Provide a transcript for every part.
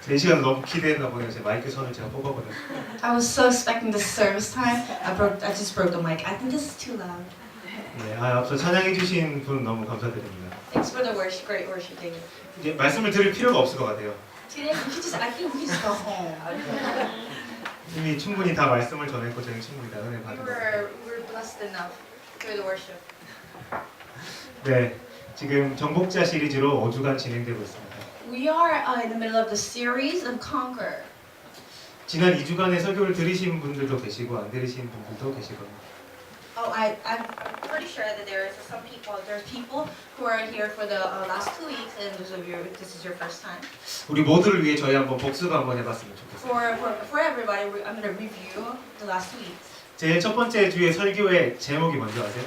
제 시간 너무 기대했나 보네요. 제 마이크 선을 제가 뽑아버렸어요. I was so expecting the service time. I just broke the mic. I think this is too loud. 네, 앞서 찬양해주신 분 너무 감사드립니다. Thanks for the worship, great worship, David. 이제 말씀을 드릴 필요가 없을 것 같아요. Today, I think we just go home. 이미 충분히 다 말씀을 전했고 저희 충분히 다 은혜 받은 것 같아요. We're blessed enough through the worship. 네, 지금 정복자 시리즈로 5주간 진행되고 있습니다. We are in the middle of the series of Conquer. 지난 2주간의 설교를 들으신 분들도 계시고 안 들으신 분들도 계시거든요. I'm pretty sure that there's people who are here for the last 2 weeks, and those of you, this is your first time. 우리 모두를 위해 저희 한번 복습 한번 해봤으면 좋겠어요. For everybody, I'm going to review the last 2 weeks. 제일 첫 번째 주의 설교의 제목이 뭔지 아세요?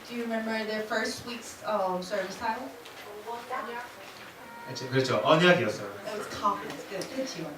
Do you remember the first week's service title? 그렇죠, 언약이었어요. It was confidence. Good 지원.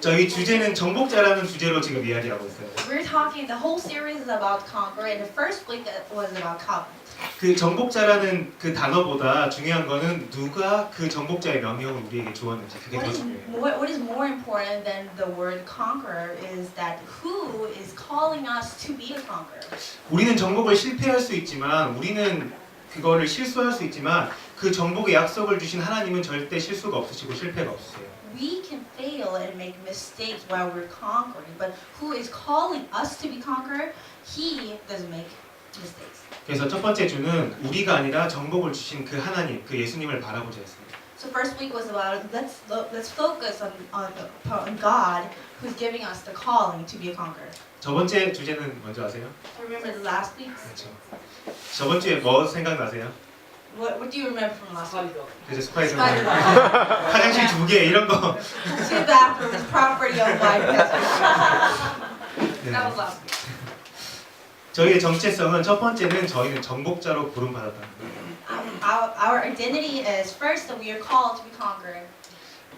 저희 주제는 정복자라는 주제로 지금 이야기하고 있어요. We're talking. The whole series is about conquer, and the first week that was about covenant. 그 정복자라는 그 단어보다 중요한 거는 누가 그 정복자의 명령을 우리에게 주었는지 그게 더 중요해요. What is more important than the word conqueror is that who is calling us to be a conqueror. 우리는 정복을 실패할 수 있지만 우리는 그거를 실수할 수 있지만 그 정복의 약속을 주신 하나님은 절대 실수가 없으시고 실패가 없으세요. We can fail and make mistakes while we're conquering, but who is calling us to be conqueror? He doesn't make mistakes. 그래서 첫 번째 주는 우리가 아니라 정복을 주신 그 하나님, 그 예수님을 바라보자 했습니다. So first week was about let's focus on God who's giving us the calling to be a conqueror. 저 번째 주제는 뭔지 아세요? Remember the last week? 그렇죠. 저번 주에 뭐 생각나세요? What do you remember from last week? 그죠, 스파이더맨. Spider-Man. 화장실 2개 이런 거. 2 bathrooms, property owned by 네. That was last week. 저희의 정체성은 첫 번째는 저희는 정복자로 부름받았다는 거예요. Our identity is first that we are called to be conquering.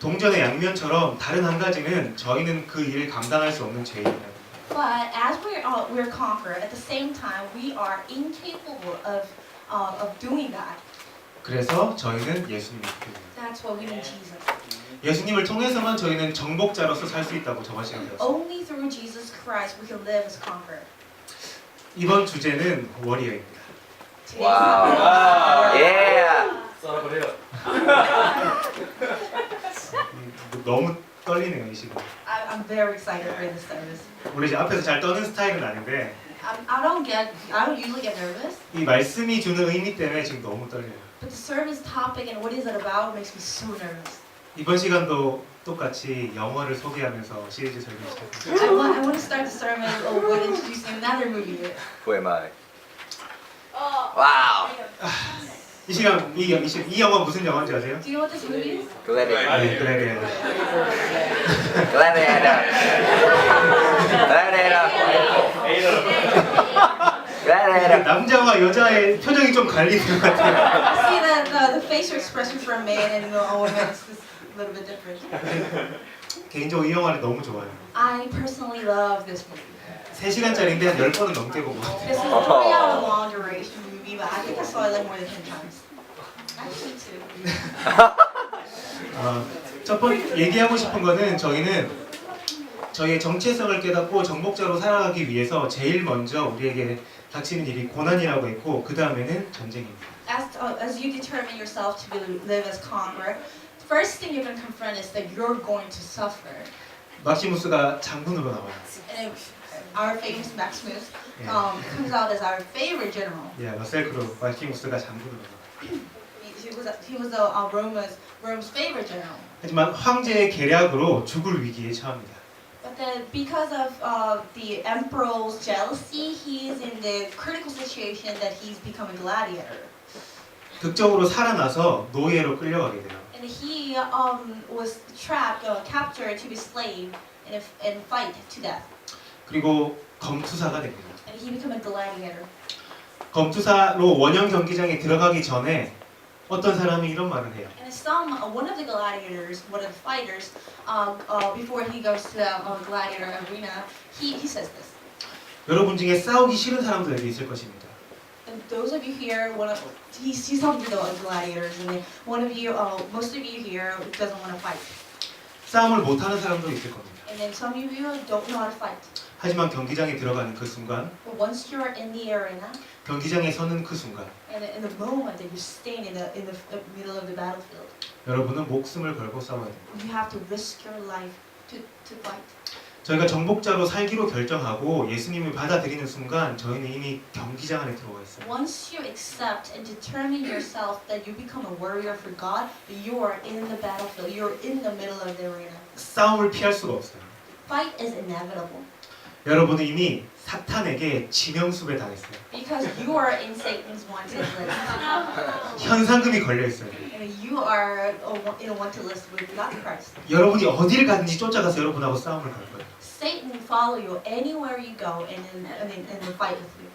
동전의 양면처럼 다른 한 가지는 저희는 그 일을 감당할 수 없는 죄인이라는 거예요. But as we're conqueror, at the same time we are incapable of doing that. 그래서 저희는 예수님을 믿게 됩니다. That's why we need Jesus. 예수님을 통해서만 저희는 정복자로서 살 수 있다고 저번 시간에 배웠어요. Only through Jesus Christ we can live as conqueror. 이번 주제는 워리어입니다. 와우. 예. 썰어버려. 너무 떨리네요 이 시간. I'm very excited for this service. 원래 이제 앞에서 잘 떠는 스타일은 아닌데 I don't usually get nervous, 이 말씀이 주는 의미 때문에 지금 너무 떨려요. but the service topic and what is it about makes me so nervous. 이번 시간도 똑같이 영화를 소개하면서 시리즈 설교 시작합니다. I want to start the sermon with introducing another movie. Who am I? 와우. 이 시간 이 영화 무슨 영화인지 아세요? Do you know what this movie is? 글래디에이터. 네, 그래. 글래디에이터. 글래디에이터. 남자와 여자의 표정이 좀 갈리는 것 같아요. See the facial expression for a man and a woman is a little bit different. 개인적으로 이 영화를 너무 좋아해요. I personally love this movie. 3시간짜리인데 한 10번은 넘게 보고 This is a 3-hour long duration movie, but I think I saw it like more than 10 times. Actually, too. 첫 번째 얘기하고 싶은 거는 저희는 저희의 정체성을 깨닫고 정복자로 살아가기 위해서 제일 먼저 우리에게 닥치는 일이 고난이라고 했고 그 다음에는 전쟁입니다. As you determine yourself to live as conqueror, the first thing you're going to confront is that you're going to suffer. 막시무스가 장군으로 나와요. And our famous Maximus 예, comes out as our favorite general. 예, 러셀 크로 막시무스가 장군으로 나와요. He was Rome's favorite general. 하지만 황제의 계략으로 죽을 위기에 처합니다. But then, because of the emperor's jealousy, he is in the critical situation that he's become a gladiator. 극적으로 살아나서 노예로 끌려가게 돼요. And he was captured to be slave and fight to death. 그리고 검투사가 됩니다. And he became a gladiator. 검투사로 원형 경기장에 들어가기 전에 어떤 사람이 이런 말을 해요. And one of the gladiators, one of the fighters, before he goes to the gladiator arena, he says this. 여러분 중에 싸우기 싫은 사람도 여기 있을 것입니다. And those of you here, he's talking to the gladiators, and then one of you, most of you here doesn't want to fight, 싸움을 못하는 사람도 있을 겁니다. and then some of you don't know how to fight. 하지만 경기장에 들어가는 그 순간, But once you're in the arena, 경기장에 서는 그 순간, and in the moment that you're staying in the middle of the battlefield, 여러분은 목숨을 걸고 싸워야 됩니다. you have to risk your life to fight. 저희가 정복자로 살기로 결정하고 예수님을 받아들이는 순간 저희는 이미 경기장 안에 들어와 있어요. Once you accept and determine yourself that you become a warrior for God, you are in the battlefield. You're in the middle of the arena. 싸움을 피할 수가 없어요. Fight is inevitable 여러분은 이미 사탄에게 지명수배 당했어요. because you are in Satan's wanted list. 현상금이 걸려 있어요. And you are in a wanted list with God Christ. 여러분이 어디를 가든지 쫓아가서 여러분하고 싸움을 걸 거예요. Satan will follow you anywhere you go and will fight with you.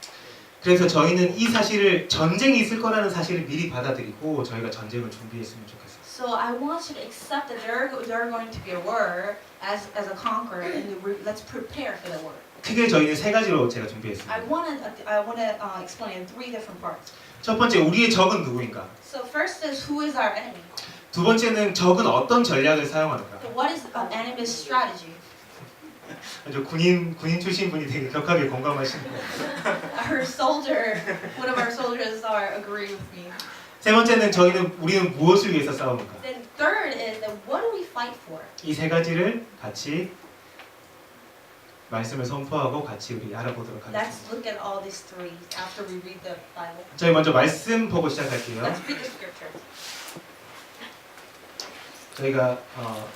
그래서 저희는 이 사실을 전쟁이 있을 거라는 사실을 미리 받아들이고 저희가 전쟁을 준비했으면 좋겠어요. So I want you to accept that there are going to be a war as a conqueror, and let's prepare for the war. 크게 저희는 세 가지로 제가 준비했습니다. I want to explain in three different parts. 첫 번째, 우리의 적은 누구인가? So first is who is our enemy? 두 번째는 적은 어떤 전략을 사용하는가? So what is an enemy's strategy? 아주 군인 출신 분이 되게 격하게 공감하시는 거예요. Our soldier, one of our soldiers are agree with me. 세 번째는 우리는 무엇을 위해서 싸우는가? Then third is that what do we fight for? 이 세 가지를 같이 말씀을 선포하고 같이 우리 알아보도록 Let's 하겠습니다. look at all these three after we read the Bible. 저희 먼저 말씀 보고 시작할게요. Let's read the scripture. 저희가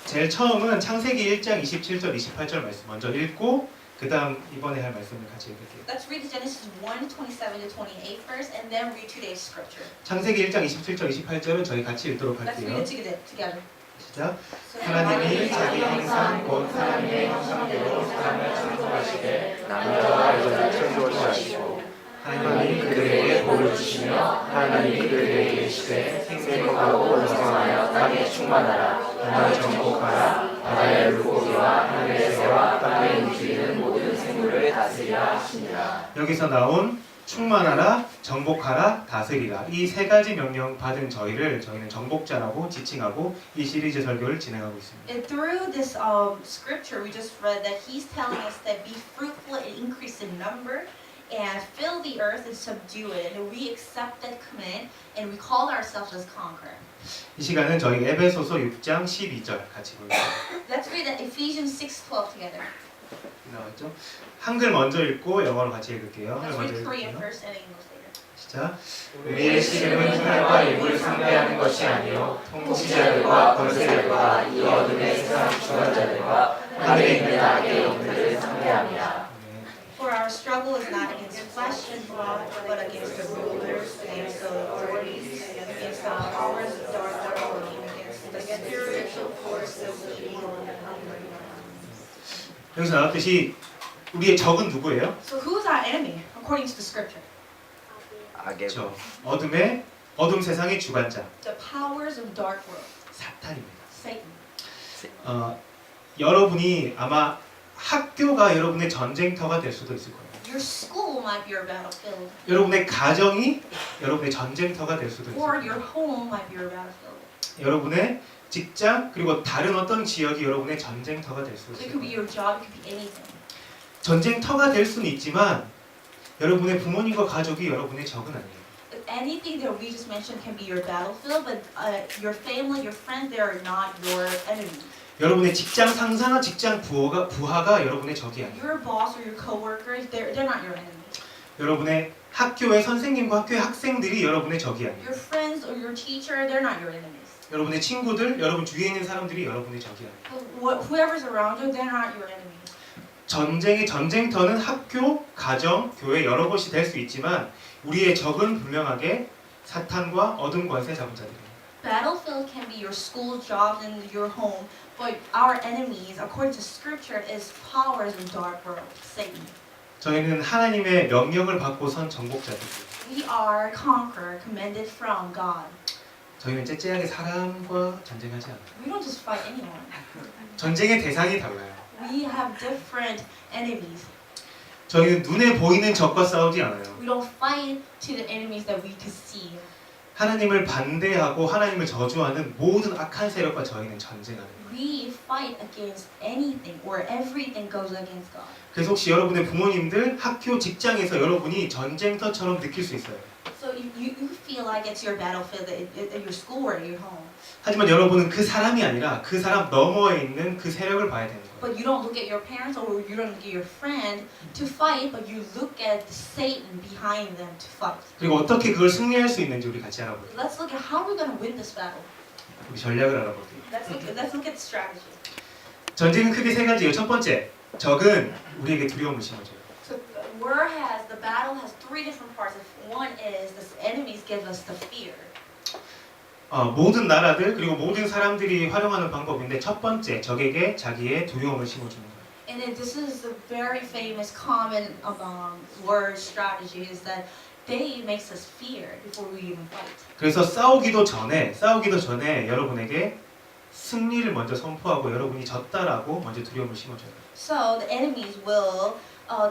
제일 처음은 창세기 1장 27절 28절 말씀 먼저 읽고 그 다음 이번에 할 말씀을 같이 읽을게요. Let's read Genesis 1:27 to 28 first, and then read today's scripture. 창세기 1장 27절 28절은 저희 같이 읽도록 Let's read 할게요. it together. 시작. So 하나님이 자기 형상 곧 하나님의 형상대로 사람을 창조하시되 남자와 여자를 창조하시고 하나님이 그들에게 복을 주시며 하나님이 그들에게 이르시되 생육하고 번성하여 땅에 충만하라 땅을 정복하라 바다의 물고기와 하늘의 새와 땅에 움직이는 모든 생물을 다스리라 하시니라. 여기서 나온 충만하라, 정복하라, 다스리라 이 세 가지 명령 받은 저희는 정복자라고 지칭하고 이 시리즈 설교를 진행하고 있습니다. And through this scripture we just read that he's telling us that be fruitful and increase in number and fill the earth and subdue it. And we accept that command and we call ourselves as conqueror. 이 시간은 저희 에베소서 6장 12절 같이 볼게요. Let's read that Ephesians 6:12 together. 나왔죠? 한글 먼저 읽고 영어로 같이 읽을게요. Let's 한글 먼저 read Korean 읽을게요. first and English later. 시작. 우리의 씨름은 혈과 입을 상대하는 것이 아니요 통치자들과 권세들과 이 어둠의 세상 주관자들과 하늘에 있는 악의 영들을 상대함이라. 네. For our struggle is not against flesh and blood, but against the rulers, against the authorities, against the powers of darkness, against the spiritual forces of evil in heavenly realms. 여기서 나왔듯이 우리의 적은 누구예요? So who is our enemy according to the scripture? 악의 그렇죠. 어둠 세상의 주관자 The powers of dark world, 사탄입니다. Satan. 여러분이 아마 학교가 여러분의 전쟁터가 될 수도 있을 거예요. Your school might be your battlefield, 여러분의 가정이 여러분의 전쟁터가 될 수도 있을 or 거예요. your home might be your battlefield. 여러분의 직장 그리고 다른 어떤 지역이 여러분의 전쟁터가 될 수도 So it 있을 could be 거예요. your job, it could be anything. 전쟁터가 될 수는 있지만 여러분의 부모님과 가족이 여러분의 적은 아니에요. Anything that we just mentioned can be your battlefield, but your family, your friends, they are not your enemies. 여러분의 직장 상사나 직장 부하가 여러분의 적이 아니에요. Your boss or your coworkers, they're not your enemies. 여러분의 학교의 선생님과 학교의 학생들이 여러분의 적이 아니에요. Your friends or your teacher, they're not your enemies. 여러분의 친구들, 여러분 주위에 있는 사람들이 여러분의 적이 아니에요. Whoever's around you, they're not your enemies. 전쟁의 전쟁터는 학교, 가정, 교회 여러 곳이 될 수 있지만 우리의 적은 분명하게 사탄과 어둠 권세 잡은 자들입니다. Battlefield can be your school, job, and your home, but our enemies, according to Scripture, is powers of dark world, Satan. 저희는 하나님의 명령을 받고 선 정복자들이에요. We are conqueror, commanded from God. 저희는 째째하게 사람과 전쟁하지 않아요. We don't just fight anyone. 전쟁의 대상이 달라요. We have different enemies. 저희는 눈에 보이는 적과 싸우지 않아요. We don't fight to the enemies that we can see. 하나님을 반대하고 하나님을 저주하는 모든 악한 세력과 저희는 전쟁하는 거예요. We fight against anything or everything goes against God. 그래서 혹시 여러분의 부모님들, 학교, 직장에서 여러분이 전쟁터처럼 느낄 수 있어요. So you feel like it's your battlefield at your school or at your home. 하지만 여러분은 그 사람이 아니라 그 사람 너머에 있는 그 세력을 봐야 되는 거예요. But you don't look at your parents or you don't look at your friend to fight, but you look at Satan behind them to fight. 그리고 어떻게 그걸 승리할 수 있는지 우리 같이 알아볼게요. Let's look at how we're going to win this battle. 우리 전략을 알아볼게요. Let's look at the strategy. 전쟁은 크게 세 가지예요. 첫 번째, 적은 우리에게 두려움을 심어줘요. So the battle has three different parts. One is the enemies give us the fear. 모든 나라들 그리고 모든 사람들이 활용하는 방법인데 첫 번째, 적에게 자기의 두려움을 심어주는 거예요. And then this is a very famous common word strategy is that they makes us fear before we even fight. 그래서 싸우기도 전에 여러분에게 승리를 먼저 선포하고 여러분이 졌다라고 먼저 두려움을 심어줘요. So the enemies will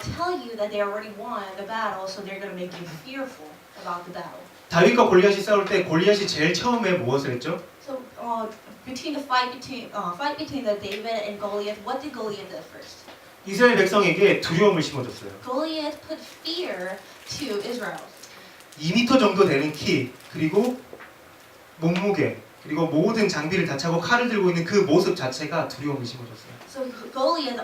tell you that they already won the battle, so they're going to make you fearful about the battle. 다윗과 골리앗이 싸울 때 골리앗이 제일 처음에 무엇을 했죠? So between the fight between the David and Goliath, what did Goliath do first? 이스라엘 백성에게 두려움을 심어줬어요. Goliath put fear to Israel. 2m 정도 되는 키 그리고 몸무게 그리고 모든 장비를 다 차고 칼을 들고 있는 그 모습 자체가 두려움을 심어줬어요. So Goliath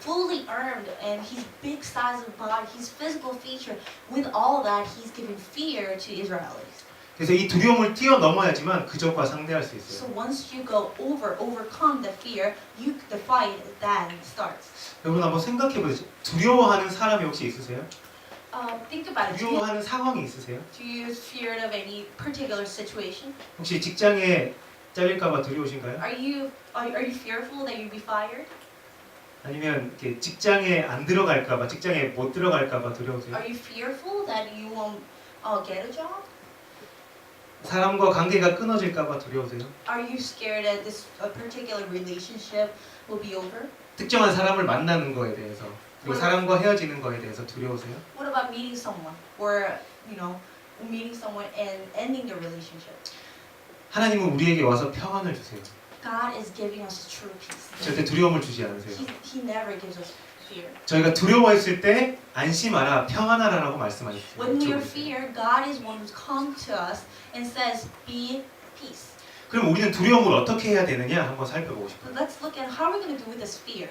fully armed, and his big size of body, his physical feature, with all that, he's giving fear to Israelis. 그래서 이 두려움을 뛰어넘어야지만 그 적과 상대할 수 So 있어요. once you overcome the fear, the fight then starts. 여러분 한번 생각해 보세요. 두려워하는 사람이 혹시 있으세요? Think about it. 두려워하는 상황이 있으세요? Do you fear of any particular situation? 혹시 직장에 잘릴까봐 두려우신가요? Are you fearful that you'll be fired? 아니면 이렇게 직장에 안 들어갈까봐, 직장에 못 들어갈까봐 두려우세요? Are you fearful that you won't get a job? 사람과 관계가 끊어질까봐 두려우세요? Are you scared that this particular relationship will be over? 특정한 사람을 만나는 거에 대해서 그리고 사람과 헤어지는 거에 대해서 두려우세요? What about meeting someone, or meeting someone and ending the relationship? 하나님은 우리에게 와서 평안을 주세요. God is giving us true peace. 절대 두려움을 주지 않으세요. He never gives us fear. 저희가 두려워했을 때 안심하라, 평안하라라고 말씀하셨어요. When we are fear, God is one who's come to us and says, "Be peace." 그럼 우리는 두려움을 어떻게 해야 되느냐 한번 살펴보고 싶어요. So let's look at how we're going to do with this fear.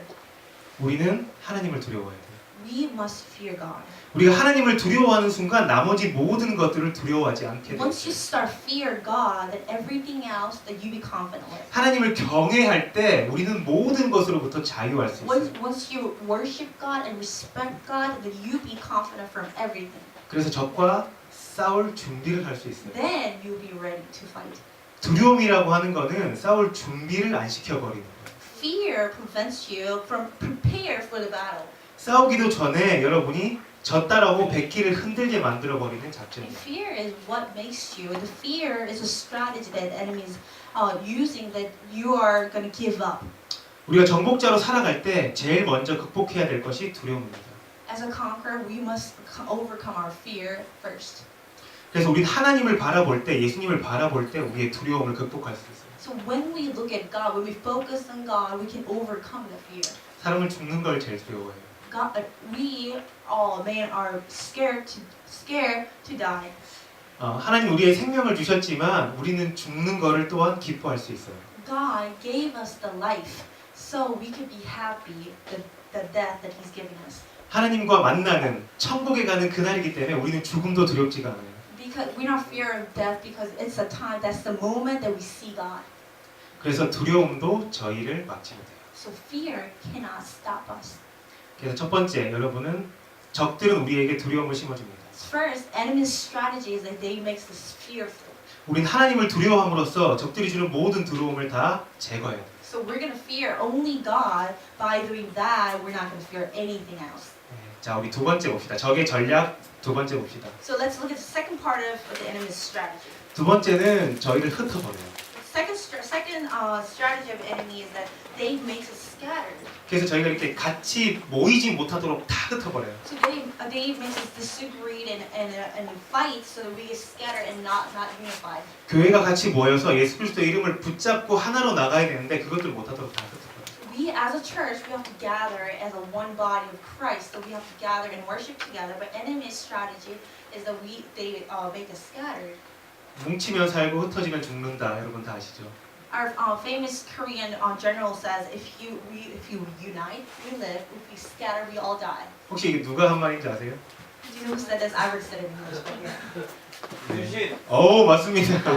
우리는 하나님을 두려워해야 돼요. We must fear God. 우리가 하나님을 두려워하는 순간 나머지 모든 것들을 두려워하지 않게 돼요. Once you start fear God, then everything else that you be confident with. 하나님을 경외할 때 우리는 모든 것으로부터 자유할 수 있어요. Once you worship God and respect God, then you be confident from everything. 그래서 적과 싸울 준비를 할 수 있어요. Then you'll be ready to fight. 두려움이라고 하는 거는 싸울 준비를 안 시켜버리는 거예요. Fear prevents you from prepare for the battle. 싸우기도 전에 여러분이 졌다라고 백기를 흔들게 만들어버리는 And 작전이에요. fear is what makes you. The fear is a strategy that the enemy is using that you are going to give up. 우리가 정복자로 살아갈 때 제일 먼저 극복해야 될 것이 두려움입니다. As a conqueror, we must overcome our fear first. 그래서 우리는 하나님을 바라볼 때, 예수님을 바라볼 때 우리의 두려움을 극복할 수 있어요. So when we look at God, when we focus on God, we can overcome the fear. 사람을 죽는 걸 제일 두려워해요. We all are scared to die. 하나님 우리의 생명을 주셨지만 우리는 죽는 거를 또한 기뻐할 수 있어요. God gave us the life, so we can be happy the death that He's giving us. 하나님과 만나는 천국에 가는 그날이기 때문에 우리는 죽음도 두렵지가 않아요. Because we don't fear of death because it's a time, that's the moment that we see God. 그래서 두려움도 저희를 막지 못해요. So fear cannot stop us. 그래서 첫 번째, 여러분은 적들은 우리에게 두려움을 심어줍니다. First, enemy's strategy is that they makes us fearful. 우린 하나님을 두려워함으로써 적들이 주는 모든 두려움을 다 제거해야 돼요. So we're gonna fear only God. By doing that, we're not gonna fear anything else. 자, 우리 두 번째 봅시다. 적의 전략 두 번째 봅시다. So let's look at the second part of the enemy's strategy. 두 번째는 저희를 흩어버려요. The Second strategy of enemy is that they make us scattered. 그래서 저희가 이렇게 같이 모이지 못하도록 다 흩어버려요. So they make us disagree and fight so that we get scattered and not unified. 교회가 같이 모여서 예수 그리스도의 이름을 붙잡고 하나로 나가야 되는데 그것들 못하도록 다 흩어버려요. We as a church, we have to gather as a one body of Christ. So we have to gather and worship together. But enemy's strategy is that they make us scattered. 뭉치면 살고 흩어지면 죽는다. 여러분 다 아시죠? Our famous Korean general says, if you unite, we live. If we scatter, we all die. 혹시 이게 누가 한 말인지 아세요? Do you know who said this? I said it in English. 네. 오 맞습니다.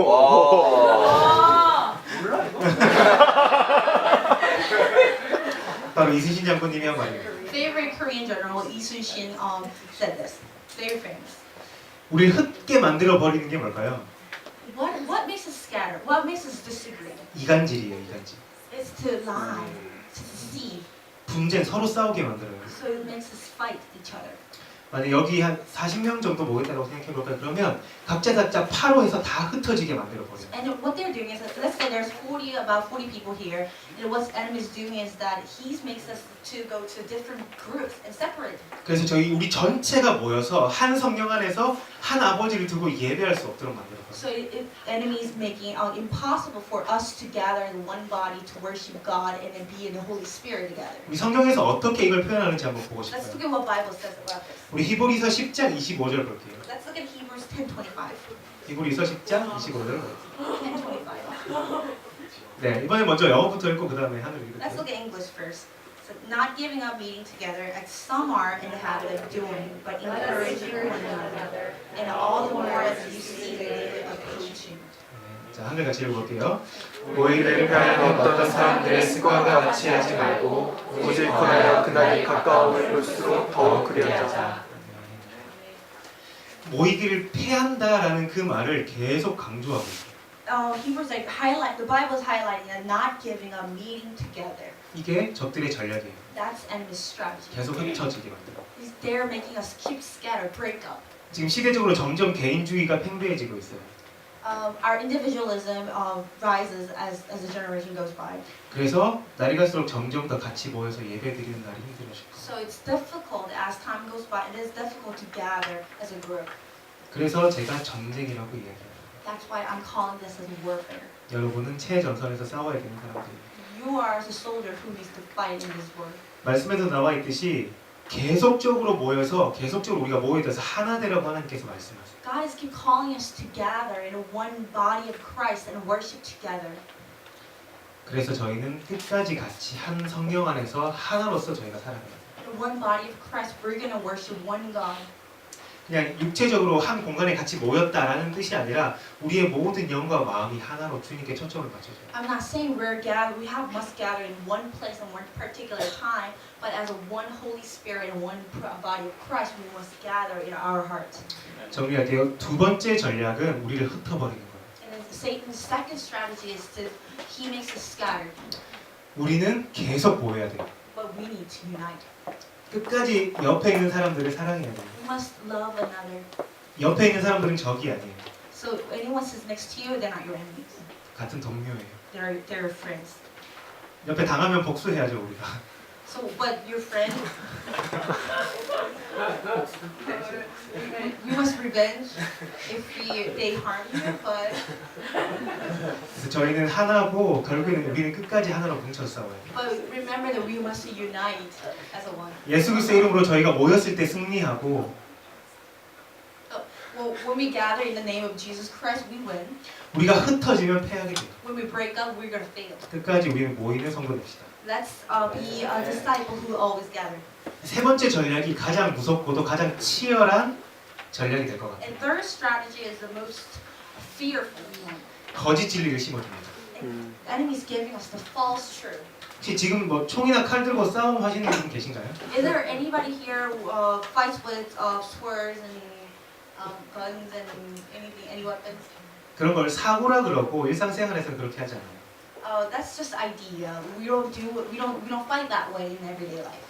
와. 몰라 이거? 바로 이순신 장군님이 한 말이에요. Favorite Korean general Lee Sun-shin said this. Very famous. 우리를 흩게 만들어 버리는 게 뭘까요? What makes us scatter? What makes us disagree? 이간질이에요, 이간질. It's to lie, to deceive. 분쟁 서로 싸우게 만들어요. So it makes us fight each other. 만약 여기 한 40명 정도 모였다고 생각해 볼까요? 그러면 각자 파로 해서 다 흩어지게 만들어 버려요. And what they're doing is, let's say there's about 40 people here, and what the enemy is doing is that he makes us to go to different groups and separate. 그래서 우리 전체가 모여서 한 성령 안에서 한 아버지를 두고 예배할 수 없도록 만들어 버려요. So enemy is making it impossible for us to gather in one body to worship God and then be in the Holy Spirit together. 우리 성경에서 어떻게 이걸 표현하는지 한번 보고 Let's 싶어요. look at what Bible says about this. 우리 히브리서 10장 25절 볼게요. Let's look at Hebrews 10:25. 히브리서 10장 25절. 10:25. 네, 이번에 먼저 영어부터 읽고 그 다음에 한글 Let's 읽을게요. look at English first. So, not giving up meeting together as some are in the habit of doing, but encouraging one another, and all the more as you see the day approaching. 네, 자, 한글 같이 읽어볼게요. 모이기를 피하는 어떤 사람들의 습관과 같이 하지 말고 오직 하여 그날이 가까울수록 더욱 그리하자. 모이기를 패한다라는 그 말을 계속 강조하고 있어요. Hebrews like the Bible is highlighting that not giving up meeting together. 이게 적들의 전략이에요. That's enemy's strategy. 계속 흩어지게 만들어. They're making us keep scattered, break up. 지금 시대적으로 점점 개인주의가 팽배해지고 있어요. Our individualism rises as the generation goes by. 그래서 날이 갈수록 점점 더 같이 모여서 예배드리는 날이 힘들어질 거예요. So it's difficult as time goes by. It is difficult to gather as a group. 그래서 제가 전쟁이라고 이야기해요. That's why I'm calling this as warfare. 여러분은 최전선에서 싸워야 되는 사람들이에요. You are as a soldier who needs to fight in this war. 말씀에도 나와 있듯이 계속적으로 모여서 계속적으로 우리가 모여서 하나 되라고 하나님께서 말씀하세요. God is keep calling us to gather in one body of Christ and worship together. 그래서 저희는 끝까지 같이 한 성령 안에서 하나로서 저희가 살아가요. In one body of Christ, we're gonna worship one God. 그냥 육체적으로 한 공간에 같이 모였다라는 뜻이 아니라 우리의 모든 영과 마음이 하나로 주님께 초점을 맞춰줘요. I'm not saying we must gather in one place and one particular time, but as a one Holy Spirit and one body of Christ, we must gather in our hearts. 정리할게요. 두 번째 전략은 우리를 흩어버리는 거예요. And then Satan's second strategy is he makes us scattered, 우리는 계속 모여야 돼요. but we need to unite. 끝까지 옆에 있는 사람들을 사랑해야 돼요. We must love another. 옆에 있는 사람들은 적이 아니에요. So anyone sits next to you, they're not your enemies. 같은 동료예요. They're friends. 옆에 당하면 복수해야죠 우리가. So, but your friend, you must revenge if they harm you. But 그래서 저희는 하나고 결국에는 우리는 끝까지 하나로 뭉쳐 싸워요. remember that we must unite as a one. 예수 그리스도의 이름으로 저희가 모였을 때 승리하고 Well, when we gather in the name of Jesus Christ, we win. 우리가 흩어지면 패하게 돼요. When we break up, we're gonna fail. 끝까지 우리는 모이는 성도 됩시다. Let's be a disciple who always gather. 세 번째 전략이 가장 무섭고도 가장 치열한 전략이 될 것 같아요. And third strategy is the most fearful one. 거짓 진리를 심어줍니다. The enemy is giving us the false truth. 혹시 지금 뭐 총이나 칼 들고 싸움 하시는 분 계신가요? Is there anybody here who fights with swords and guns and any weapons? 그런 걸 사고라 그러고 일상생활에서는 그렇게 하지 않아요. That's just idea. We don't fight that way in everyday life.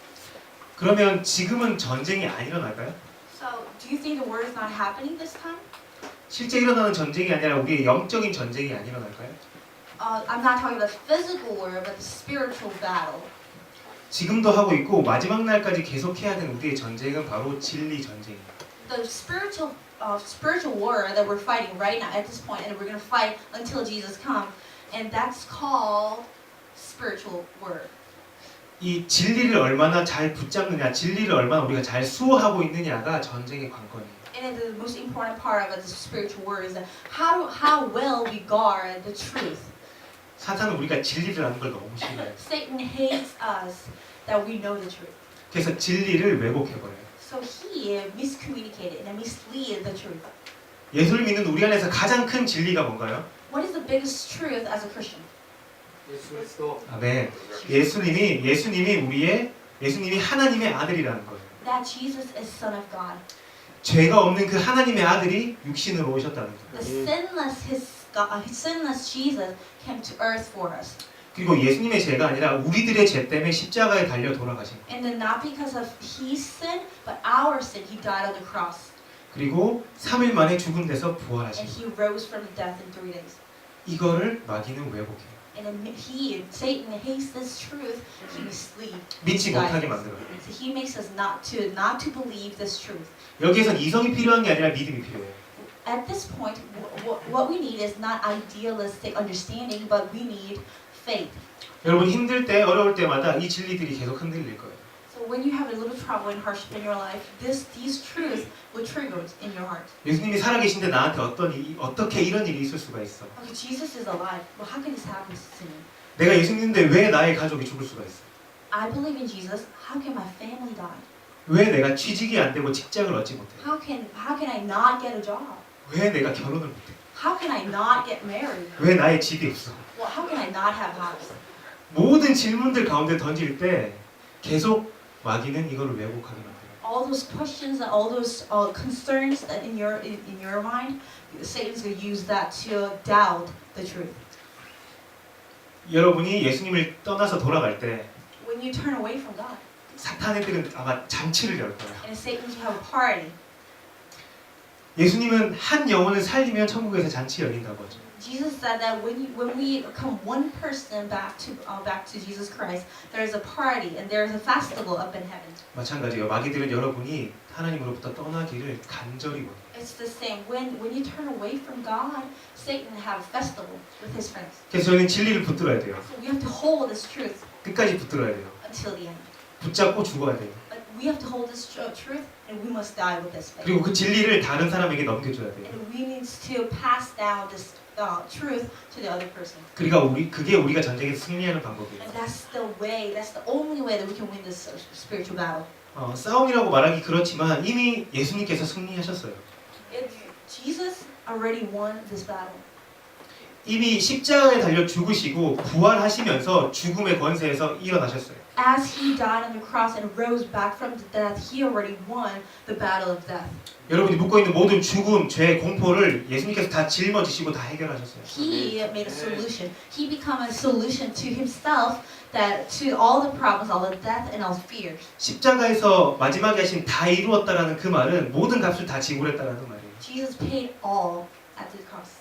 그러면 지금은 전쟁이 안 일어날까요? So, do you think the war is not happening this time? 실제 일어나는 전쟁이 아니라 우리의 영적인 전쟁이 안 일어날까요? I'm not talking about the physical war, but the spiritual battle. 지금도 하고 있고 마지막 날까지 계속해야 되는 우리의 전쟁은 바로 진리 전쟁입니다. The spiritual war that we're fighting right now at this point, and we're going to fight until Jesus comes, and that's called spiritual war. 이 진리를 얼마나 잘 붙잡느냐, 진리를 얼마나 우리가 잘 수호하고 있느냐가 전쟁의 관건이에요. And the most important part of the spiritual war is that how well we guard the truth. 사탄은 우리가 진리를 아는 걸 너무 싫어해요. Satan hates us that we know the truth. 그래서 진리를 왜곡해버려요. So he miscommunicated and mislead the truth. 예수를 믿는 우리 안에서 가장 큰 진리가 뭔가요? What is the biggest truth as a Christian? 예수 그리스도. 아멘. 예수님이 하나님의 아들이라는 거예요. That Jesus is Son of God. 죄가 없는 그 하나님의 아들이 육신으로 오셨다는 거예요. The sinless Jesus came to earth for us. 그리고 예수님의 죄가 아니라 우리들의 죄 때문에 십자가에 달려 돌아가신 거예요. And then not because of his sin, but our sin, he died on the cross. 그리고 3일 만에 죽은 데서 And 부활하신 거예요. he rose from death in 3 days. 이거를 마귀는 왜곡해요. And then Satan hates this truth. He misleads. 믿지 못하게 만들어요. So he makes us not to believe this truth. 여기에선 이성이 필요한 게 아니라 믿음이 필요해요. At this point, what we need is not idealistic understanding, but we need faith. 여러분 힘들 때 어려울 때마다 이 진리들이 계속 흔들릴 거예요. So when you have a little trouble and hardship in your life, these truths will trigger in your heart. 예수님이 살아계신데 나한테 어떻게 이런 일이 있을 수가 있어? Okay, Jesus is alive. Well, how can this happen to me? 내가 예수 믿는데 왜 나의 가족이 죽을 수가 있어? I believe in Jesus. How can my family die? 왜 내가 취직이 안 되고 직장을 얻지 못해? How can I not get a job? 왜 내가 결혼을 못해? How can I not get married? 왜 나의 집이 없어? Well, how can I not have a house? 모든 질문들 가운데 던질 때 계속 마귀는 이거를 왜곡하게 만들어요. All those questions and all those concerns that in your mind, Satan's going to use that to doubt the truth. 여러분이 예수님을 떠나서 돌아갈 때 When you turn away from God, 사탄 애들은 아마 잔치를 열 거예요. and Satan's have a party. 예수님은 한 영혼을 살리면 천국에서 잔치 열린다고 하죠. Jesus said that when we come one person back to Jesus Christ, there is a party and there is a festival up in heaven. 마찬가지예요. 마귀들은 여러분이 하나님으로부터 떠나기를 간절히 원해요. It's the same. When you turn away from God, Satan have a festival with his friends. 그래서 저희는 진리를 붙들어야 돼요. So we have to hold this truth 끝까지 붙들어야 돼요. until the end. 붙잡고 죽어야 돼요. But we have to hold this truth, and we must die with this faith. 그리고 그 진리를 다른 사람에게 넘겨줘야 돼요. And we need to pass down this truth to the other person. 그게 우리가 전쟁에서 승리하는 방법이에요. And that's the way. That's the only way that we can win this spiritual battle. 싸움이라고 말하기 그렇지만 이미 예수님께서 승리하셨어요. Jesus already won this battle. 이미 십자가에 달려 죽으시고 부활하시면서 죽음의 권세에서 일어나셨어요. As he died on the cross and rose back from the death, he already won the battle of death. 여러분이 묻고 있는 모든 죽음, 죄, 공포를 예수님께서 다 짊어지시고 다 해결하셨어요. He made a solution. He became a solution to himself, that to all the problems, all the death and all fear. 십자가에서 마지막에 하신 다 이루었다라는 그 말은 모든 값을 다 지불했다라는 말이에요. Jesus paid all at the cross.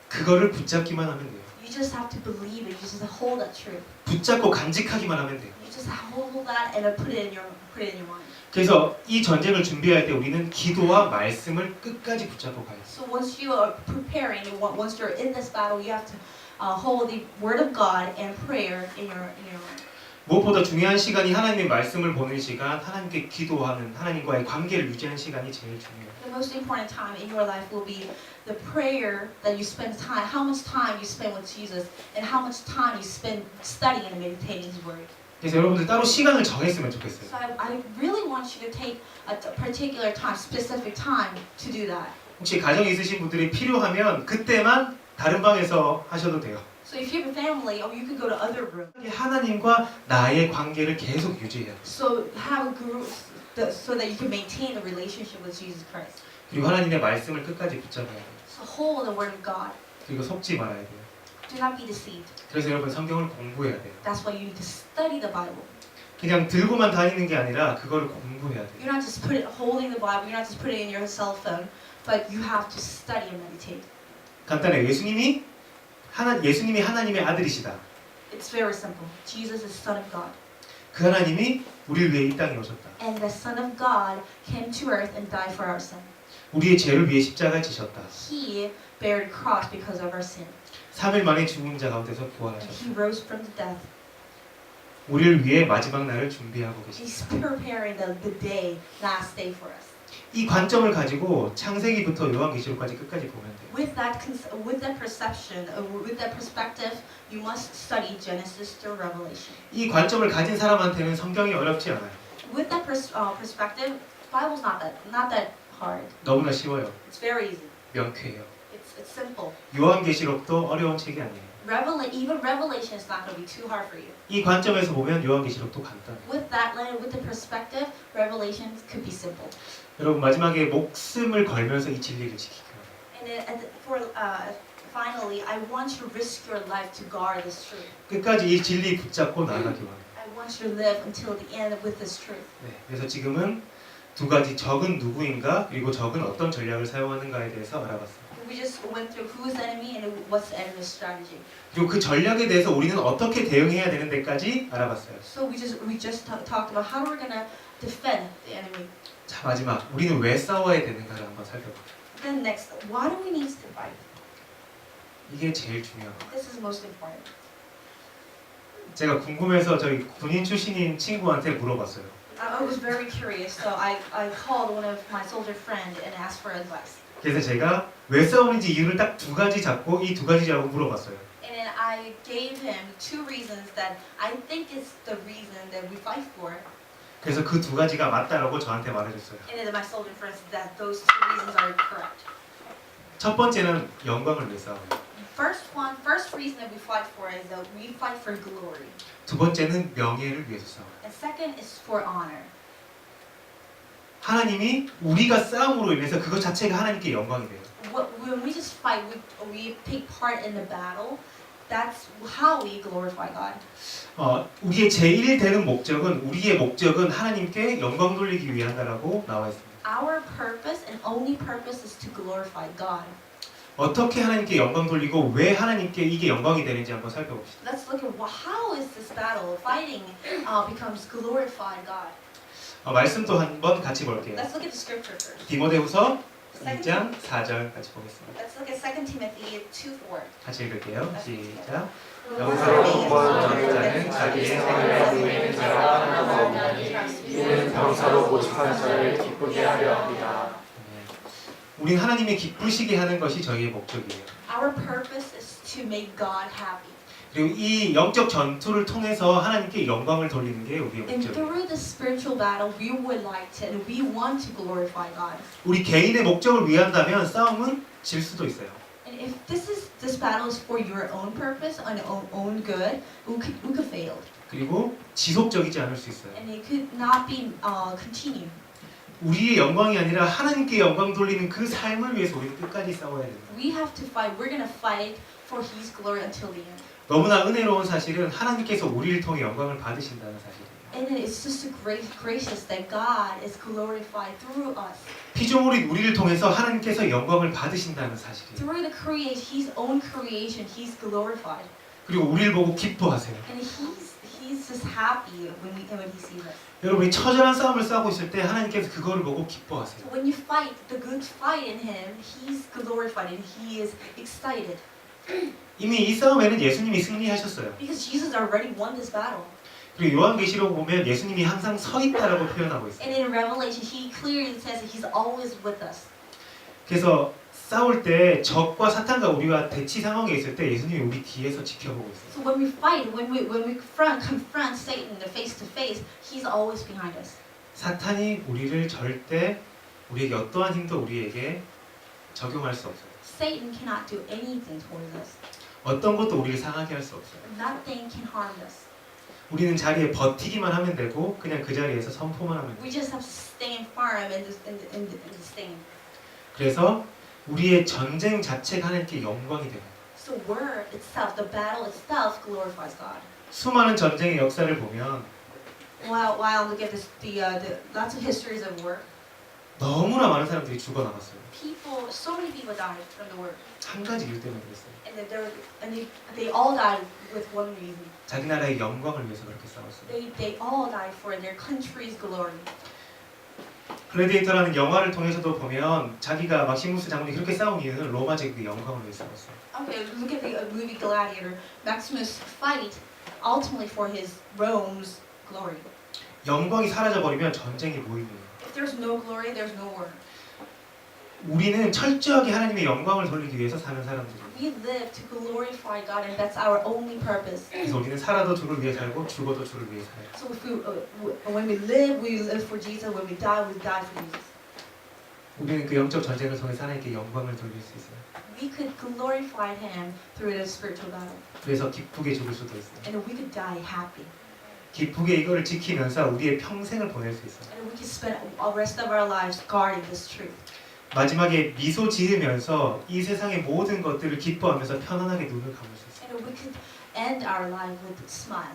그거를 붙잡기만 하면 돼요. You just have to believe it. You just have to hold that truth. 붙잡고 간직하기만 하면 돼요. You just have to hold that and put it in your mind. 그래서 이 전쟁을 준비할 때 우리는 기도와 말씀을 끝까지 붙잡고 가요. So once you are preparing, once you're in this battle, you have to hold the word of God and prayer in your mind. 무엇보다 중요한 시간이 하나님의 말씀을 보는 시간, 하나님께 기도하는, 하나님과의 관계를 유지하는 시간이 제일 중요해요. The most important time in your life will be the prayer that you spend time, how much time you spend with Jesus, and how much time you spend studying and meditating His Word. 그래서 여러분들 따로 시간을 정했으면 좋겠어요. So I really want you to take a particular time, specific time to do that. 혹시 가정이 있으신 분들이 필요하면 그때만 다른 방에서 하셔도 돼요. So if you have a family, or you could go to other rooms. 하나님과 나의 관계를 계속 유지해야 돼요. So have a group so that you can maintain the relationship with Jesus Christ. 그리고 하나님의 말씀을 끝까지 붙잡아야 돼요. So hold the word of God. 그리고 속지 말아야 돼요. Do not be deceived. 그래서 여러분 성경을 공부해야 돼요. That's why you need to study the Bible. 그냥 들고만 다니는 게 아니라 그걸 공부해야 돼요. You're not just holding the Bible. You're not just putting it in your cell phone, but you have to study and meditate. 간단해요. 예수님이 하나님의 아들이시다. It's very simple. Jesus is Son of God. 그 하나님이 우리를 위해 이 땅에 오셨다. And the Son of God came to earth and died for our sin. 우리의 죄를 위해 십자가에 지셨다. He bared cross because of our sin. 3일 만에 죽은 자 가운데서 And 부활하셨다. he rose from the death. 우리를 위해 마지막 날을 준비하고 계십니다. He's preparing the day, last day for us. 이 관점을 가지고 창세기부터 요한계시록까지 끝까지 보면 돼요. With that perception, with that perspective, you must study Genesis through Revelation. 이 관점을 가진 사람한테는 성경이 어렵지 않아요. With that perspective, Bible's not that hard. 너무나 쉬워요. It's very easy. 명쾌해요. It's simple. 요한계시록도 어려운 책이 아니에요. Even Revelation is not going to be too hard for you. 이 관점에서 보면 요한계시록도 간단해요. With that lens, with the perspective, Revelation could be simple. 여러분 마지막에 목숨을 걸면서 이 진리를 지키기 바랍니다. And finally, I want you to risk your life to guard this truth. 끝까지 이 진리 붙잡고 나아가기 바랍니다. I want you to live until the end with this truth. 네, 그래서 지금은 두 가지 적은 누구인가 그리고 적은 어떤 전략을 사용하는가에 대해서 알아봤습니다. We just went through who's the enemy and what's the enemy's strategy. 그리고 그 전략에 대해서 우리는 어떻게 대응해야 되는 데까지 알아봤어요. So we just talked about how we're gonna defend the enemy. 자 마지막 우리는 왜 싸워야 되는가를 한번 살펴볼게요. Then next, why do we need to fight? 이게 제일 중요한 거예요. This is most important. 제가 궁금해서 저희 군인 출신인 친구한테 물어봤어요. I was very curious, so I called one of my soldier friend and asked for advice. 그래서 제가 왜 싸우는지 이유를 딱 두 가지 잡고 이 두 가지라고 물어봤어요. And then I gave him two reasons that I think is the reason that we fight for. 그래서 그 두 가지가 맞다라고 저한테 말해줬어요. And then my soldier friend said that those two reasons are correct. 첫 번째는 영광을 위해 싸워요. First reason that we fight for is that we fight for glory. 두 번째는 명예를 위해서 싸워요. And second is for honor. 하나님이 우리가 싸움으로 인해서 그것 자체가 하나님께 영광이 돼요. When we just fight, we take part in the battle. That's how we glorify God. 우리의 제일 되는 목적은 우리의 목적은 하나님께 영광 돌리기 위한다라고 나와 있습니다. Our purpose and only purpose is to glorify God. 어떻게 하나님께 영광 돌리고 왜 하나님께 이게 영광이 되는지 한번 살펴봅시다. Let's look at how is this battle fighting becomes glorify God. 말씀도 한번 같이 볼게요. Let's look at the scripture first. 디모데후서 2장 4절 같이 보겠습니다. Let's look at 2 Timothy 2:4. 같이 읽을게요. 시작. 영사로 공부하는 자는 자기의 생활에 누리는 자가 하나도 없나니 이는 병사로 모집한 자를 기쁘게 하려 합니다. 우린 하나님이 기쁘시게 하는 것이 저희의 목적이에요. Our purpose is to make God happy. 그리고 이 영적 전투를 통해서 하나님께 영광을 돌리는 게 우리의 And 목적이에요. through the spiritual battle, we would like to, and we want to glorify God. 우리 개인의 목적을 위한다면 싸움은 질 수도 있어요. And if this battle is for your own purpose and own good, we could fail. 그리고 지속적이지 않을 수 있어요. And it could not be continue. 우리의 영광이 아니라 하나님께 영광 돌리는 그 삶을 위해서 우리는 끝까지 싸워야 됩니다. We have to fight. We're gonna fight for His glory until the end. 너무나 은혜로운 사실은 하나님께서 우리를 통해 영광을 받으신다는 사실이에요. And then it's just gracious that God is glorified through us. 피조물인 우리를 통해서 하나님께서 영광을 받으신다는 사실이에요. Through the creation, His own creation, He's glorified. 그리고 우리를 보고 기뻐하세요. And He's just happy when He sees us. 여러분이 처절한 싸움을 싸우고 있을 때 하나님께서 그거를 보고 기뻐하세요. So when you fight the good fight in Him, He's glorified and He is excited. 이미 이 싸움에는 예수님이 승리하셨어요. Because Jesus already won this battle. 그리고 요한계시록 보면 예수님이 항상 서 있다라고 표현하고 있어요. And in Revelation, He clearly says that He's always with us. 그래서 싸울 때 적과 사탄과 우리가 대치 상황에 있을 때 예수님이 우리 뒤에서 지켜보고 있어요. So when we fight, when we confront Satan face to face, He's always behind us. 사탄이 우리를 절대 우리에게 어떠한 힘도 우리에게 적용할 수 없어요. Satan cannot do anything towards us. 어떤 것도 우리를 상하게 할 수 없어요. Nothing can harm us. 우리는 자리에 버티기만 하면 되고 그냥 그 자리에서 선포만 하면 돼요. We just have to stand firm in the stand. 그래서 우리의 전쟁 자체가 하나님께 영광이 됩니다. So word itself, the battle itself, glorifies God. 수많은 전쟁의 역사를 보면 While look at the lots of histories of war, 너무나 많은 사람들이 죽어나갔어요. People, so many people died from the war, 한 가지 이유 때문에 그랬어요. and they all died with one reason. 자기 나라의 영광을 위해서 그렇게 싸웠어요. They all died for their country's glory. 글래디에이터라는 영화를 통해서도 보면 자기가 막시무스 장군이 그렇게 싸운 이유는 로마 제국의 영광을 위해 싸웠어요. Okay, look at the movie Gladiator. Maximus fight ultimately for his Rome's glory. 영광이 사라져 버리면 전쟁이 무의미해요. If there's no glory, there's no war. 우리는 철저하게 하나님의 영광을 돌리기 위해서 사는 사람들이에요. We live to glorify God, and that's our only purpose. 그래서 우리는 살아도 주를 위해 살고 죽어도 주를 위해 살아요. So if when we live for Jesus. When we die for Jesus. 우리는 그 영적 전쟁을 통해 하나님께 영광을 돌릴 수 있어요. We could glorify Him through the spiritual battle, 그래서 기쁘게 죽을 수도 있어요. and we could die happy, 기쁘게 이거를 지키면서 우리의 평생을 보낼 수 있어요. and we could spend the rest of our lives guarding this truth. 마지막에 미소 지으면서 이 세상의 모든 것들을 기뻐하면서 편안하게 눈을 감을 수 있어요. And we could end our life with a smile.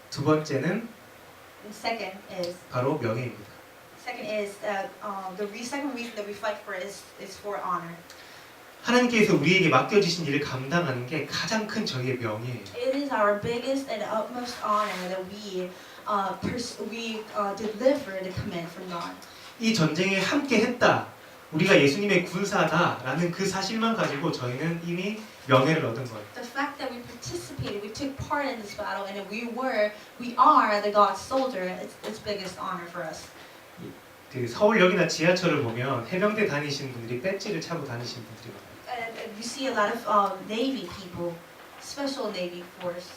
두 번째는 And second is 바로 명예입니다. second reason that we fight for is for honor. 하나님께서 우리에게 맡겨주신 일을 감당하는 게 가장 큰 저희의 명예예요. It is our biggest and utmost honor that we deliver the command from God. 이 전쟁에 함께 했다. 우리가 예수님의 군사다라는 그 사실만 가지고 저희는 이미 명예를 얻은 거예요. The fact that we participated, we took part in this battle, and that we are the God's soldier. It's biggest honor for us. 그 서울역이나 지하철을 보면 해병대 다니시는 분들이 배지를 차고 다니시는 분들이 많아요. And we see a lot of Navy people, special Navy force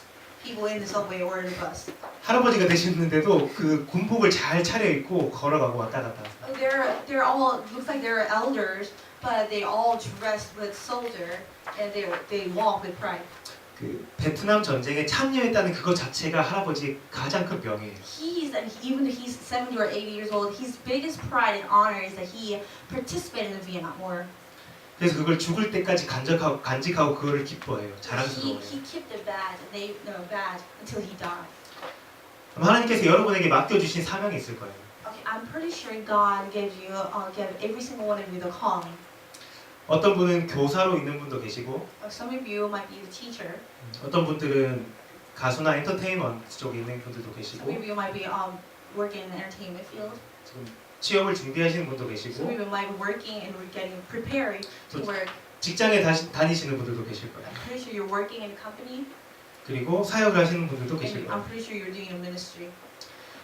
people in the subway or in the bus. 할아버지가 되셨는데도 그 군복을 잘 차려입고 걸어가고 왔다 갔다 하세요. They're all looks like they're elders, but they all dressed with soldier, and they walk with pride. 그 베트남 전쟁에 참여했다는 그것 자체가 할아버지의 가장 큰 명예예요. Even though he's 70 or 80 years old, his biggest pride and honor is that he participated in the Vietnam War. 그래서 그걸 죽을 때까지 간직하고 그거를 기뻐해요. 자랑스러워요. He kept the badge until he died. 그럼 하나님께서 여러분에게 맡겨주신 사명이 있을 거예요. Okay, I'm pretty sure God gave every single one of you the calling. 어떤 분은 교사로 있는 분도 계시고 Some of you might be the teacher. 어떤 분들은 가수나 엔터테인먼트 쪽에 있는 분들도 Some 계시고 of you might be working in the entertainment field. 지금 취업을 준비하시는 분도 Some 계시고 of you might be working and getting prepared to work. 직장에 다니시는 분들도 계실 거예요. I'm pretty sure you're working in a company. 그리고 사역을 하시는 분들도 계실 And 거예요. I'm pretty sure you're doing a ministry.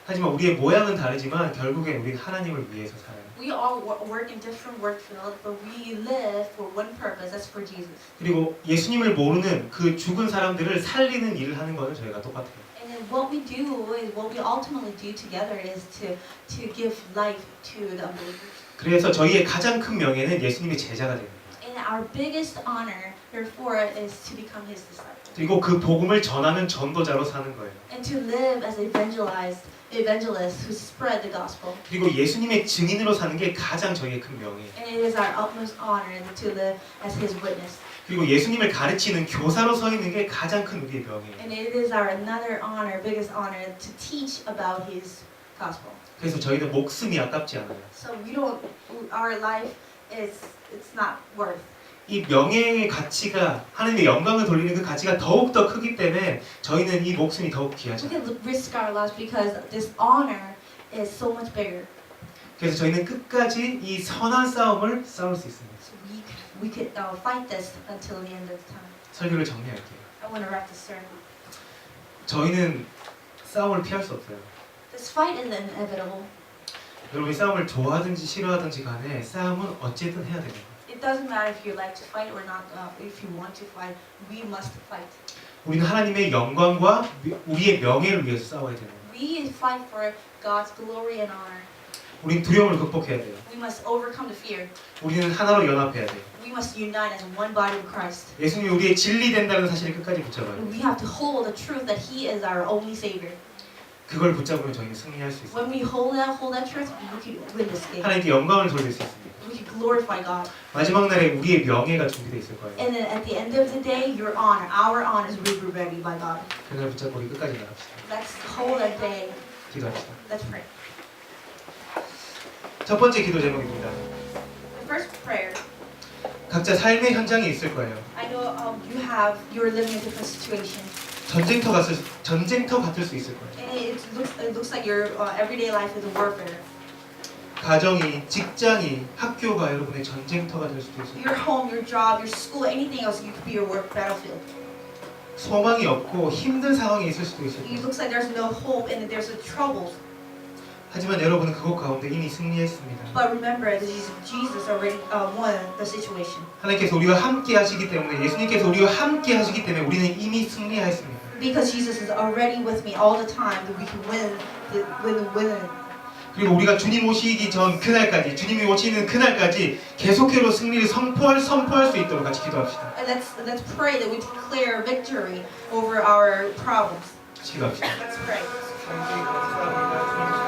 하지만 우리의 모양은 다르지만 결국엔 우리는 하나님을 위해서 살아요. We all work in different work fields, but we live for one purpose. That's for Jesus. 그리고 예수님을 모르는 그 죽은 사람들을 살리는 일을 하는 거는 저희가 똑같아요. And then what we do is what we ultimately do together is to give life to the unbelievers. 그래서 저희의 가장 큰 명예는 예수님의 제자가 됩니다. And our biggest honor, therefore, is to become His disciple 그리고 그 복음을 전하는 전도자로 사는 거예요. and to live as evangelists who spread the gospel. 그리고 예수님의 증인으로 사는 게 가장 저희의 큰 명예예요. And it is our utmost honor to live as His witness. 그리고 예수님을 가르치는 교사로 서 있는 게 가장 큰 우리의 명예예요. And it is our another honor, biggest honor, to teach about His gospel. 그래서 저희는 목숨이 아깝지 않아요. So our life it's not worth. 이 명예의 가치가 하나님의 영광을 돌리는 그 가치가 더욱 더 크기 때문에 저희는 이 목숨이 더욱 We 귀하죠. can risk our lives because this honor is so much bigger. 그래서 저희는 끝까지 이 선한 싸움을 싸울 수 있습니다. So we could fight this until the end of time. 설교를 정리할게요. I want to wrap this sermon. 저희는 싸움을 피할 수 없어요. This fight is inevitable. 여러분이 싸움을 좋아하든지 싫어하든지 간에 싸움은 어쨌든 해야 됩니다. It doesn't matter if you like to fight or not. If you want to fight, we must fight. 우리는 하나님의 영광과 우리의 명예를 위해서 싸워야 돼요. We fight for God's glory and honor. 우리는 두려움을 극복해야 돼요. We must overcome the fear. 우리는 하나로 연합해야 돼요. We must unite as one body of Christ. 예수님이 우리의 진리 된다는 사실을 끝까지 붙잡아요. And we have to hold the truth that He is our only Savior. 그걸 붙잡으면 저희는 승리할 수 있어요. When we hold that truth, we can win this game. 하나님께 영광을 돌릴 수 있습니다. We can glorify God. 마지막 날에 우리의 명예가 준비되어 있을 거예요. And then at the end of the day, our honors will be ready by God. 그날 붙잡고 우리 끝까지 나갑시다. Let's hold that day. 기도합시다. Let's pray. 첫 번째 기도 제목입니다. The first prayer. 각자 삶의 현장에 있을 거예요. I know you're living in different situations, 전쟁터 같을 수 있을 거예요. and it looks like your everyday life is a warfare. 가정이, 직장이, 학교가 여러분의 전쟁터가 될 수도 있어요. Your home, your job, your school, anything else, you could be your work battlefield. 소망이 없고 힘든 상황이 있을 수도 있어요. It looks like there's no hope and there's a trouble. 하지만 여러분은 그곳 가운데 이미 승리했습니다. But remember that Jesus already won the situation. 하나님께서 우리와 함께 하시기 때문에, 예수님께서 우리와 함께 하시기 때문에 우리는 이미 승리하였습니다. Because Jesus is already with me all the time, that we can win. 그리고 우리가 주님 오시기 전 그날까지, 주님이 오시는 그날까지 계속해서 승리를 선포할 수 있도록 같이 기도합시다. And let's pray that we declare victory over our problems. 같이 기도합시다. Let's pray. 하나님 감사합니다.